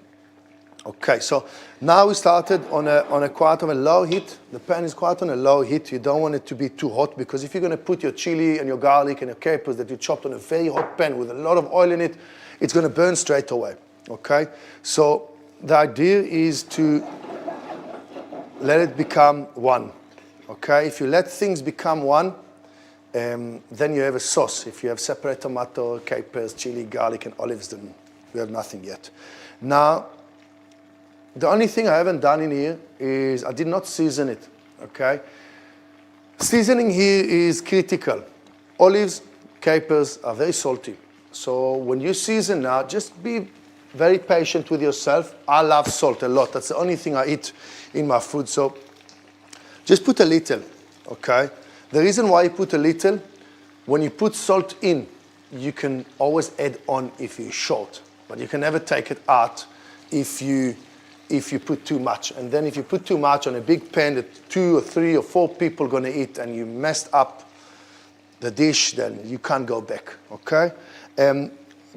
Okay, so now we started on a quite of a low heat. The pan is quite on a low heat. You don't want it to be too hot, because if you're going to put your chili and your garlic and your capers that you chopped on a very hot pan with a lot of oil in it, it's going to burn straight away. Okay, so the idea is to let it become one. Okay, if you let things become one, then you have a sauce. If you have separate tomato, capers, chili, garlic, and olives, then we have nothing yet. Now, the only thing I haven't done in here is I did not season it, okay? Seasoning here is critical. Olives, capers are very salty. So when you season now, just be very patient with yourself. I love salt a lot. That's the only thing I eat in my food. So just put a little, okay? The reason why you put a little, when you put salt in, you can always add on if you're short, but you can never take it out if you put too much. And then if you put too much on a big pan that 2 or 3 or 4 people are going to eat, and you messed up the dish, then you can't go back, okay?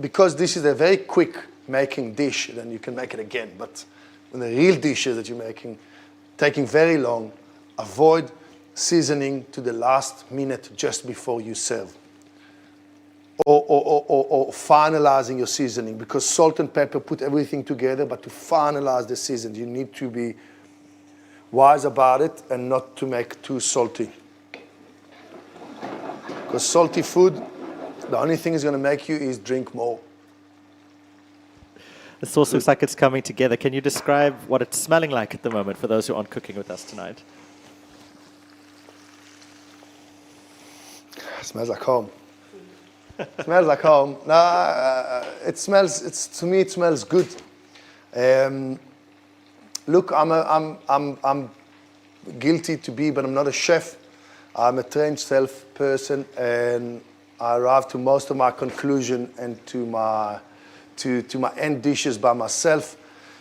Because this is a very quick making dish, then you can make it again. But when the real dishes that you're making, taking very long, avoid seasoning to the last minute just before you serve. Or finalizing your seasoning, because salt and pepper put everything together, but to finalize the season, you need to be wise about it and not to make too salty. Because salty food, the only thing it's going to make you is drink more. The sauce looks like it's coming together. Can you describe what it's smelling like at the moment for those who aren't cooking with us tonight? It smells like home. Smells like home. No, to me, it smells good. Look, I'm guilty to be, but I'm not a chef. I'm a trained self person, and I arrive to most of my conclusion and to my end dishes by myself.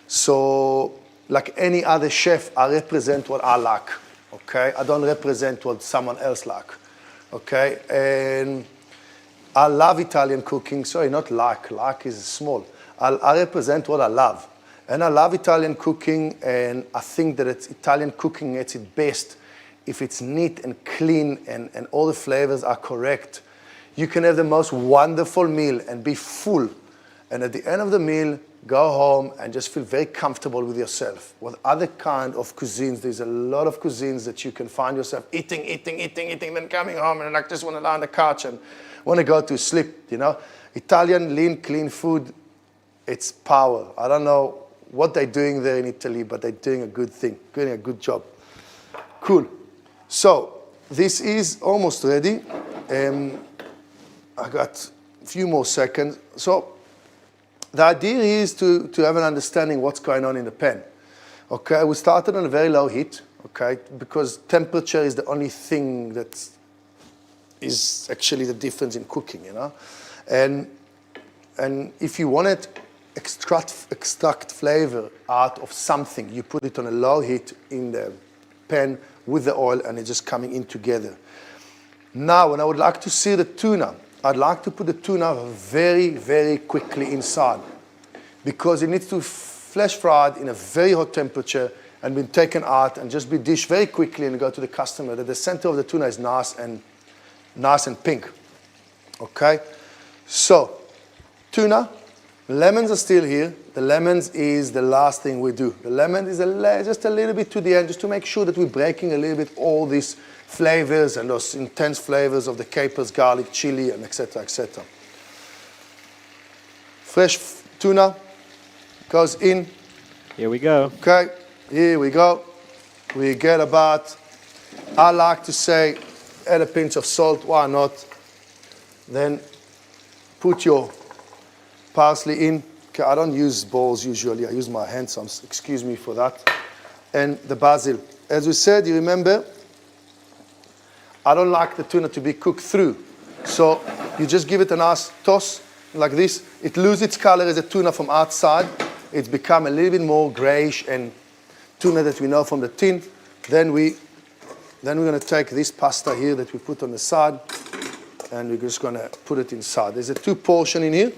So, like any other chef, I represent what I like. Okay, I don't represent what someone else like. Okay, and I love Italian cooking. Sorry, not like. Like is small. I represent what I love. And I love Italian cooking, and I think that Italian cooking at its best if it's neat and clean and all the flavors are correct. You can have the most wonderful meal and be full. And at the end of the meal, go home and just feel very comfortable with yourself. With other kind of cuisines, there's a lot of cuisines that you can find yourself eating, then coming home and like just want to lie on the couch and want to go to sleep, you know. Italian, lean, clean food, it's power. I don't know what they're doing there in Italy, but they're doing a good thing, doing a good job. Cool. So this is almost ready. I got a few more seconds. So the idea is to have an understanding what's going on in the pan. Okay, we started on a very low heat, okay, because temperature is the only thing that is actually the difference in cooking, you know. And if you want to extract flavor out of something, you put it on a low heat in the pan with the oil, and it's just coming in together. Now, when I would like to sear the tuna, I'd like to put the tuna very, very quickly inside, because it needs to flash fried in a very hot temperature and been taken out and just be dished very quickly and go to the customer. That the center of the tuna is nice and pink. Okay, so tuna, lemons are still here. The lemons is the last thing we do. The lemon is just a little bit to the end, just to make sure that we're breaking a little bit all these flavors and those intense flavors of the capers, garlic, chili, and etc., etc. Fresh tuna goes in. Here we go. Okay, here we go. We get about, I like to say, add a pinch of salt, why not? Then put your parsley in. Okay, I don't use bowls usually, I use my hands, so excuse me for that. And the basil. As we said, you remember, I don't like the tuna to be cooked through. So you just give it a nice toss like this. It loses its color as a tuna from outside. It's become a little bit more grayish and tuna that we know from the tin. Then we're going to take this pasta here that we put on the side, and we're just going to put it inside. There's a 2 portion in here.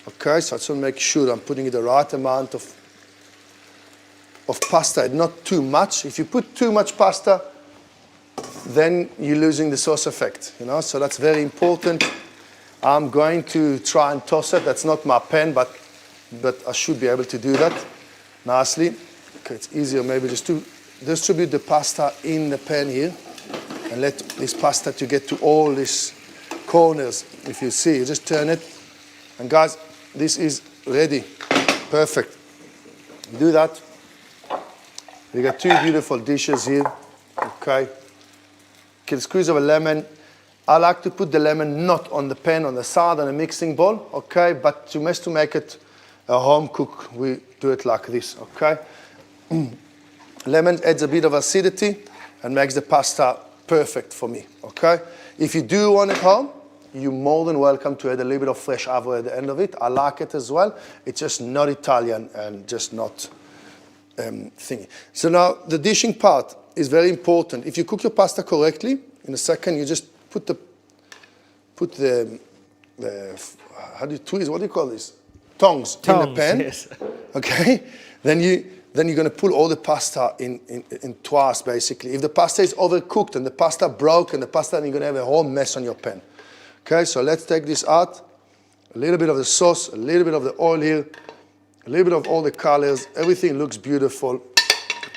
Okay, so I just want to make sure I'm putting the right amount of pasta, not too much. If you put too much pasta, then you're losing the sauce effect, you know, so that's very important. I'm going to try and toss it. That's not my pen, but I should be able to do that nicely. Okay, it's easier maybe just to distribute the pasta in the pan here and let this pasta to get to all these corners. If you see, you just turn it. And guys, this is ready. Perfect. Do that. We got 2 beautiful dishes here. Okay. Get a squeeze of a lemon. I like to put the lemon not on the pan, on the side, on a mixing bowl. Okay, but to make it a home cook, we do it like this. Okay. Lemon adds a bit of acidity and makes the pasta perfect for me. Okay. If you do want it home, you're more than welcome to add a little bit of fresh avocado at the end of it. I like it as well. It's just not Italian and just not thingy. So now the dishing part is very important. If you cook your pasta correctly, in a second you just put the how do you twist? What do you call this? Tongs in the pan. Yes. Okay. Then you're going to pull all the pasta in twice basically. If the pasta is overcooked and the pasta broke and the pasta, then you're going to have a whole mess on your pan. Okay, so let's take this out. A little bit of the sauce, a little bit of the oil here, a little bit of all the colors. Everything looks beautiful.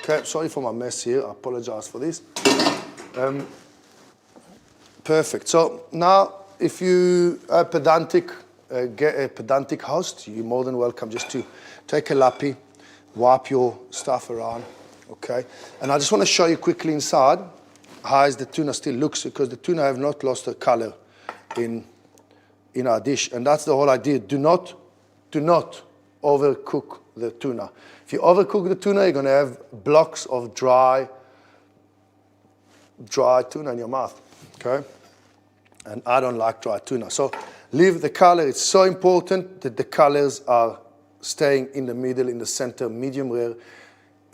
Okay, sorry for my mess here. I apologize for this. Perfect. So now, if you are pedantic, get a pedantic host, you're more than welcome just to take a lappy, wipe your stuff around. Okay, and I just want to show you quickly inside how the tuna still looks, because the tuna have not lost their color in our dish, and that's the whole idea. Do not overcook the tuna. If you overcook the tuna, you're going to have blocks of dry tuna in your mouth. Okay, and I don't like dry tuna, so leave the color. It's so important that the colors are staying in the middle, in the center, medium rare,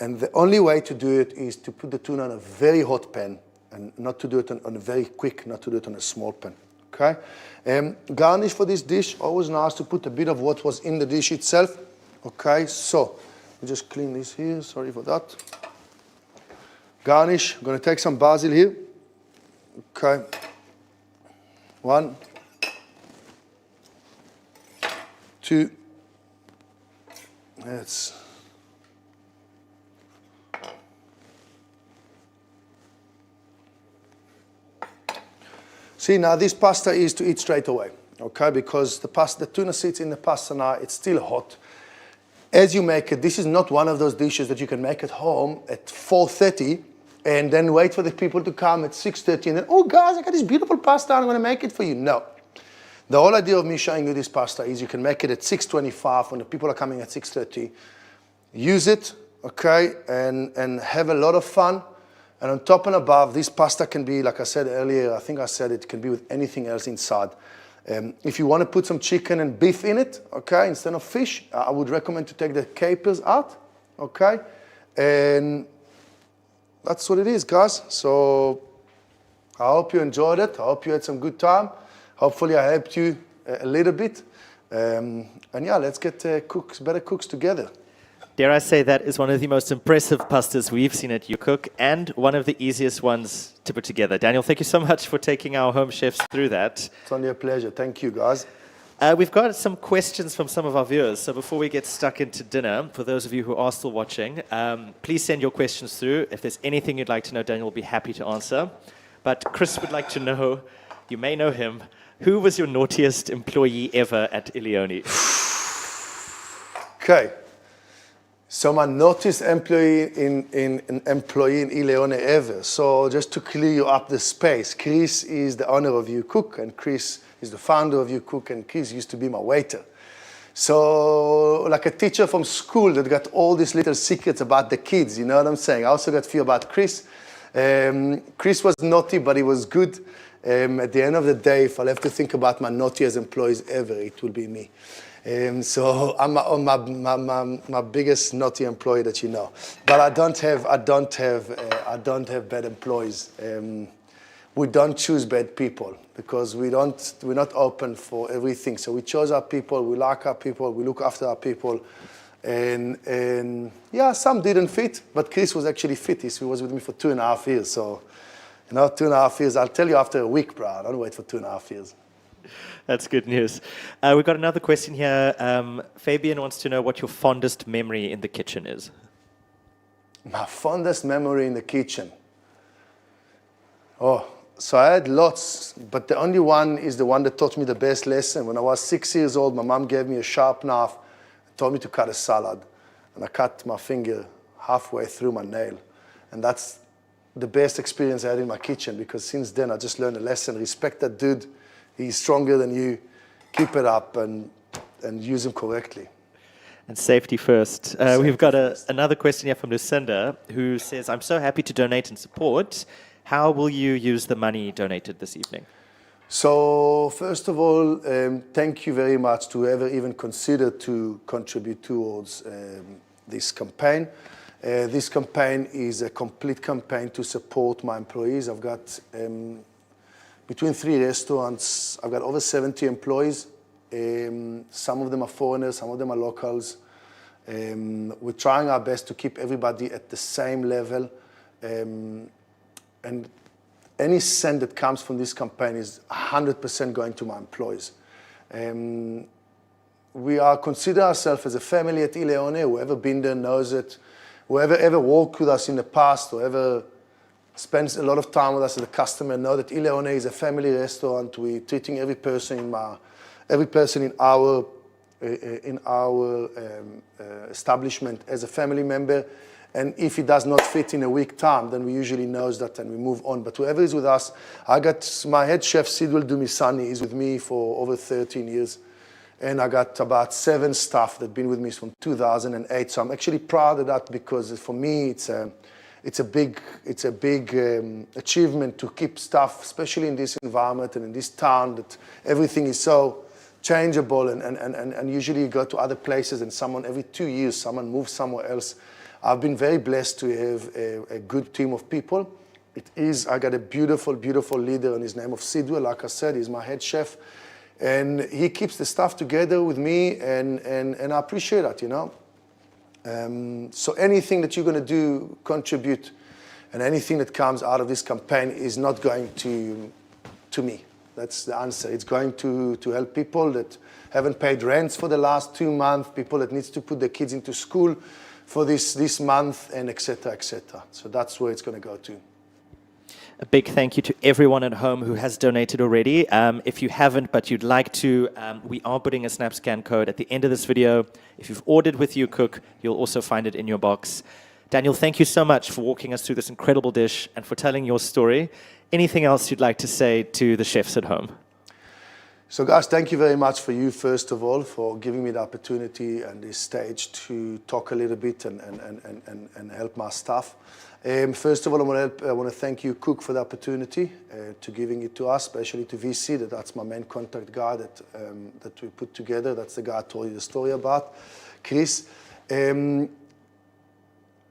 and the only way to do it is to put the tuna on a very hot pan, and not to do it on a very quick, not to do it on a small pan. Okay, garnish for this dish, always nice to put a bit of what was in the dish itself. Okay, so we just clean this here, sorry for that. Garnish, I'm going to take some basil here. Okay, 1, 2, let's see, now this pasta is to eat straight away, okay, because the tuna sits in the pasta now, it's still hot. As you make it, this is not one of those dishes that you can make at home at 4:30 and then wait for the people to come at 6:30 and then, oh guys, I got this beautiful pasta, I'm going to make it for you. No. The whole idea of me showing you this pasta is you can make it at 6:25 when the people are coming at 6:30. Use it, okay, and have a lot of fun. And on top and above, this pasta can be, like I said earlier, I think I said it can be with anything else inside. If you want to put some chicken and beef in it, okay, instead of fish, I would recommend to take the capers out, okay? And that's what it is, guys. So I hope you enjoyed it. I hope you had some good time. Hopefully I helped you a little bit. And yeah, let's get better cooks together. Dare I say that is one of the most impressive pastas we've seen at UCOOK and one of the easiest ones to put together. Daniel, thank you so much for taking our home chefs through that. It's only a pleasure. Thank you, guys. We've got some questions from some of our viewers. So before we get stuck into dinner, for those of you who are still watching, please send your questions through. If there's anything you'd like to know, Daniel will be happy to answer. But Chris would like to know, you may know him, who was your naughtiest employee ever at Leone? Okay. So my naughtiest employee in Leone ever. So just to clear you up the space, Chris is the owner of UCOOK, and Chris is the founder of UCOOK, and Chris used to be my waiter. So like a teacher from school that got all these little secrets about the kids, you know what I'm saying? I also got a few about Chris. Chris was naughty, but he was good. At the end of the day, if I'll have to think about my naughtiest employees ever, it will be me. So I'm my biggest naughty employee that you know. But I don't have bad employees. We don't choose bad people because we're not open for everything. So we chose our people, we like our people, we look after our people. And yeah, some didn't fit, but Chris was actually fit. He was with me for 2.5 years. So, 2.5 years, I'll tell you after a week, bro. I don't wait for 2.5 years. That's good news. We've got another question here. Fabian wants to know what your fondest memory in the kitchen is. My fondest memory in the kitchen. Oh, so I had lots, but the only one is the one that taught me the best lesson. When I was 6 years old, my mom gave me a sharp knife, told me to cut a salad, and I cut my finger halfway through my nail. And that's the best experience I had in my kitchen, because since then I just learned a lesson. Respect that dude. He's stronger than you. Keep it up and use him correctly. And safety first. We've got another question here from Lucinda, who says, I'm so happy to donate and support. How will you use the money donated this evening? So first of all, thank you very much to whoever even considered to contribute towards this campaign. This campaign is a complete campaign to support my employees. I've got between 3 restaurants, I've got over 70 employees. Some of them are foreigners, some of them are locals. We're trying our best to keep everybody at the same level. And any cent that comes from this campaign is 100% going to my employees. We consider ourselves as a family at Leone. Whoever been there knows it. Whoever ever worked with us in the past or ever spends a lot of time with us as a customer know that Leone is a family restaurant. We're treating every person in our establishment as a family member. And if it does not fit in a week time, then we usually know that and we move on. But whoever is with us, I got my head chef, Sidwell Dumisani, is with me for over 13 years. And I got about 7 staff that have been with me from 2008. So I'm actually proud of that, because for me, it's a big achievement to keep staff, especially in this environment and in this town, that everything is so changeable. And usually you go to other places and every 2 years, someone moves somewhere else. I've been very blessed to have a good team of people. I got a beautiful, beautiful leader, and his name of Sidwell. Like I said, he's my head chef. And he keeps the stuff together with me, and I appreciate that, So anything that you're going to do, contribute, and anything that comes out of this campaign is not going to me. That's the answer. It's going to help people that haven't paid rents for the last 2 months, people that needs to put their kids into school for this month, and et cetera, et cetera. So that's where it's going to go to. A big thank you to everyone at home who has donated already. If you haven't, but you'd like to, we are putting a SnapScan code at the end of this video. If you've ordered with UCOOK, you'll also find it in your box. Daniel, thank you so much for walking us through this incredible dish and for telling your story. Anything else you'd like to say to the chefs at home? So guys, thank you very much for you, first of all, for giving me the opportunity and this stage to talk a little bit and help my staff. First of all, I want to thank UCOOK for the opportunity to giving it to us, especially to VC. That's my main contact guy that we put together. That's the guy I told you the story about, Chris. And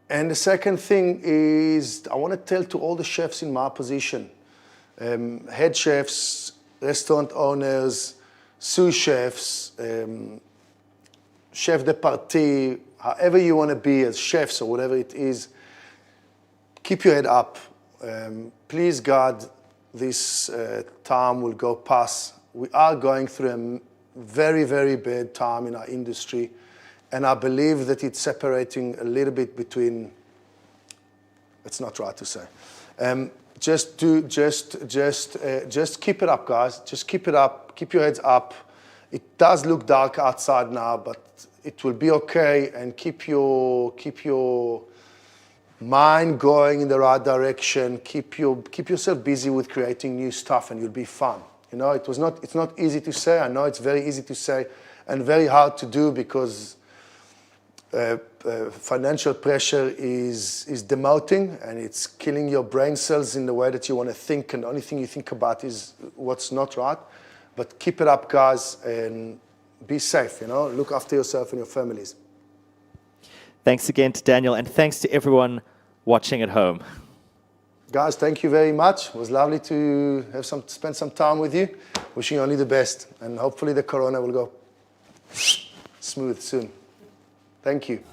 the second thing is I want to tell to all the chefs in my position, head chefs, restaurant owners, sous chefs, chef de partie, however you want to be as chefs or whatever it is, keep your head up. Please God, this time will go past. We are going through a very, very bad time in our industry, and I believe that it's separating a little bit between, it's not right to say. Just keep it up, guys. Just keep it up. Keep your heads up. It does look dark outside now, but it will be okay. And keep your mind going in the right direction. Keep yourself busy with creating new stuff, and you'll be fine. You know, it's not easy to say. I know it's very easy to say and very hard to do because financial pressure is demoting, and it's killing your brain cells in the way that you want to think, and the only thing you think about is what's not right. But keep it up, guys, and be safe, you know. Look after yourself and your families. Thanks again to Daniel, and thanks to everyone watching at home. Guys, thank you very much. It was lovely to spend some time with you. Wishing you only the best, and hopefully the corona will go smooth soon. Thank you.